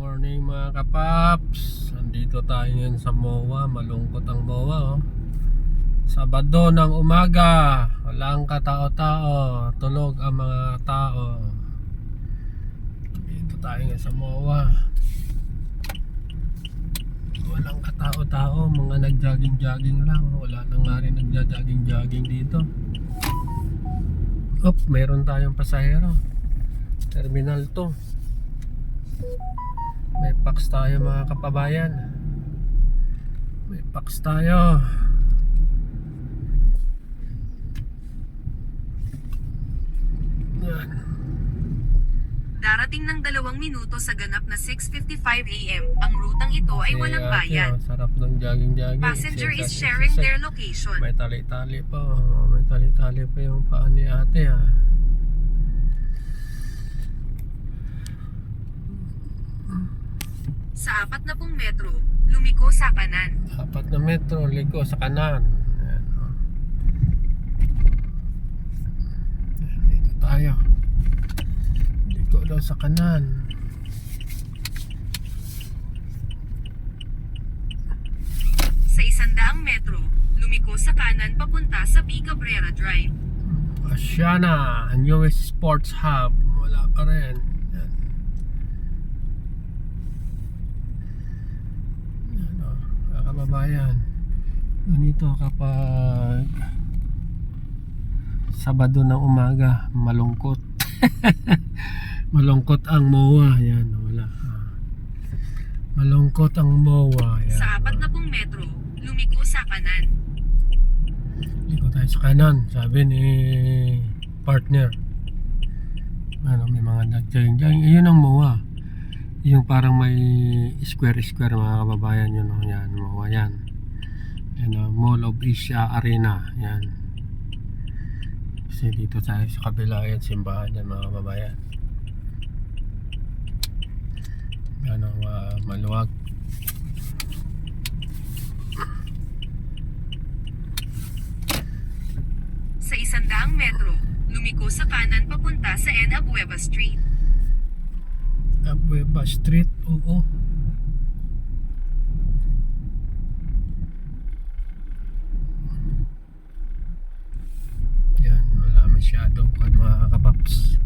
Morning mga kapaps. Nandito tayo ngayon sa MOA. Malungkot ang MOA Sabado ng umaga. Walang katao-tao. Tulog ang mga tao. Dito tayo ngayon sa MOA. Walang katao-tao. Mga nag-jogging-jogging lang. Wala nang nga rin nagja-jogging-jogging dito. Meron tayong pasahero. Terminal 2. May packs tayo mga kapabayan. May packs tayo. Yan. Darating ng 2 minuto sa ganap na 6:55 AM. Ang rutang ito ay walang bayad. Sarap ng jogging-jogging. Passenger is sharing their location. May tali-tali pa. May tali-tali pa yung paan ni ate . Sa 40 metro, lumiko sa kanan. 4 metro, liko sa kanan. Ayan, dito tayo. Liko daw sa kanan. Sa 100 metro, lumiko sa kanan papunta sa B. Cabrera Drive. Asiana, newest sports hub. Wala pa rin. Kababayan, ganito kapag Sabado ng umaga, malungkot. Malungkot ang MOA. Yan, wala. Malungkot ang MOA. Yan. Sa 40 metro, lumiko sa kanan. Liko tayo sa kanan, sabi ni partner. May mga nag-jogging. Iyon ang MOA. Yung parang may square mga kababayan yun. Yan, MOA yan. Mall of Asia Arena. Yan. Kasi dito tayo sa kabila yan, simbahan yan mga kababayan. Yan ang maluwag. Sa 100 metro, lumiko sa kanan papunta sa N. Abueva Street. Abueva Street, oo. Yan, wala masyadong mga kapaps.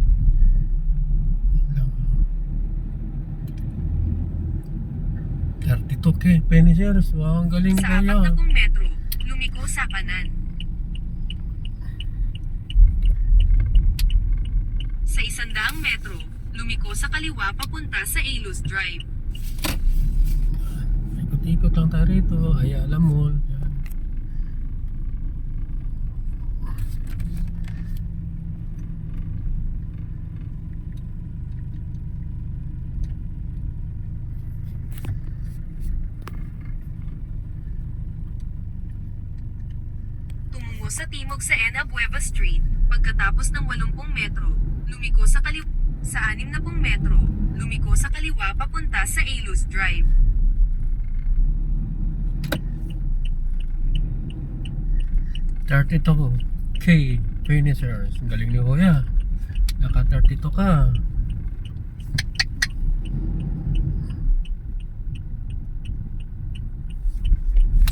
32K, Penizers. Wow, ang galing Sa kaya. 40 metro, lumiko sa kanan. Sa 100 metro, lumiko sa kaliwa papunta sa Alus Drive. Ikot-ikot lang tayo rito. Ayala Mall. Yan. Tumungo sa timog sa N. Abueva Street. Pagkatapos ng 80 metro, lumiko sa kaliwa. Sa 60 metro, lumiko sa kaliwa papunta sa Alus Drive. K Penizers. Ang galing ni Kuya. Naka 32 ka.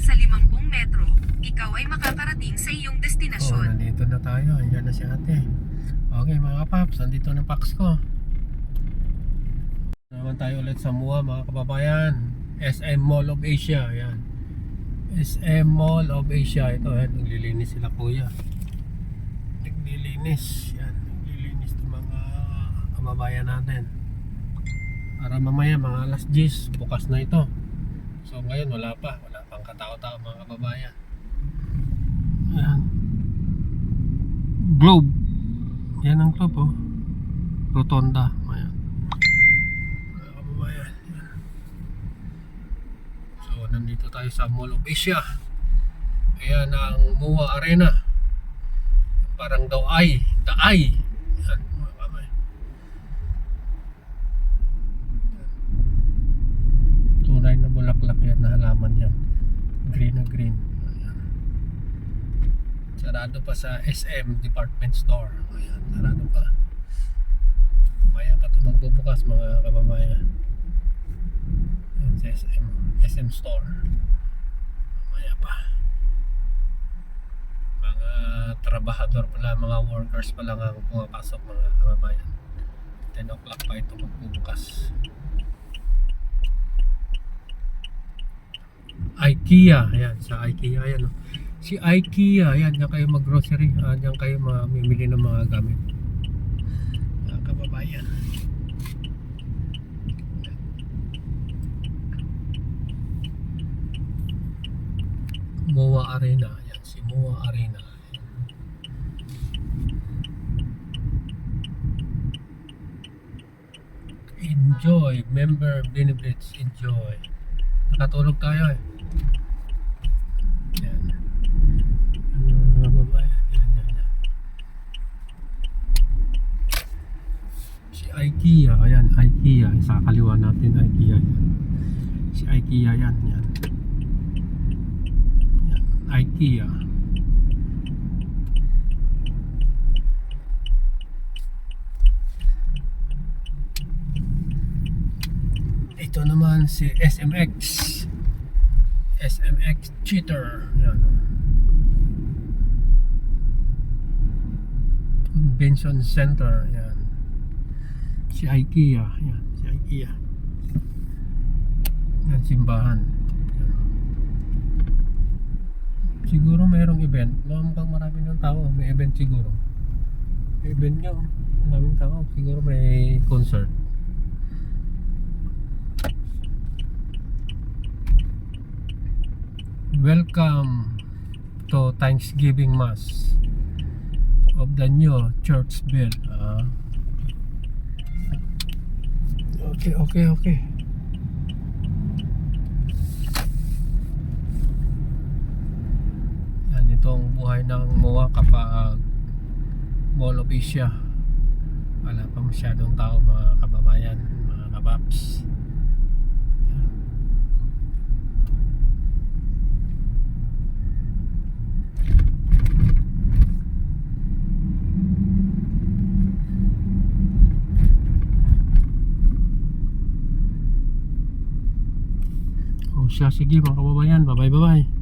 Sa 50 metro, ikaw ay makakarating sa iyong destinasyon. Nandito na tayo. Ayan na si ate. Okay mga paps, nandito ng packs ko. Naman tayo ulit sa MOA mga kababayan. SM Mall of Asia. Ayan. SM Mall of Asia. Ito, naglilinis sila kuya. Naglilinis. Yan, naglilinis ng mga kababayan natin. Para mamaya mga alas 10, bukas na ito. So ngayon wala pang katao-tao mga kababayan. Ayan. Globe. Yan ang club Rotonda. Ayan. Mga kababayan. Yan. So nandito tayo sa Mall of Asia. Ayan ang MOA Arena. Parang daay. Yan mga kababayan. Tunay na bulaklak yan na halaman yan. Green na green. Sarado pa sa SM Department Store. Ayan, sarado pa. Maya pa ito magbubukas mga kababayan. SM Store. Mamaya pa. Mga trabahador pala, mga workers pa lang ang pumapasok, mga kababayan. 10 o'clock pa ito magbubukas. IKEA, ayan, sa IKEA yan. Oh. Si IKEA, ayan, diyan kayo mag-grocery, diyan kayo mamimili ng mga gamit. Mga kababayan. MOA Arena, ayan, si MOA Arena. Enjoy, member benefits, enjoy. Nakatulog tayo eh. Yan. Mga babae. Yan. Si IKEA, ayan, IKEA. Sa kaliwa natin, IKEA. Yan. Si IKEA yan. Yan, IKEA. Ito naman si SMX. SMX Cheater. Yan. Convention Center. Yan. Si IKEA. Yan. Si IKEA. Yan. Simbahan. Yan. Siguro mayroong event. Mukhang marami ng tao. May event siguro. May event nyo. Maraming tao. Siguro may concert. Welcome to Thanksgiving Mass of the new church bell. Okay. Yan, itong buhay ng MOA kapag Mall of Asia. Wala pa masyadong tao, mga kababayan, mga kabaps. Sige mga kababayan, bye bye.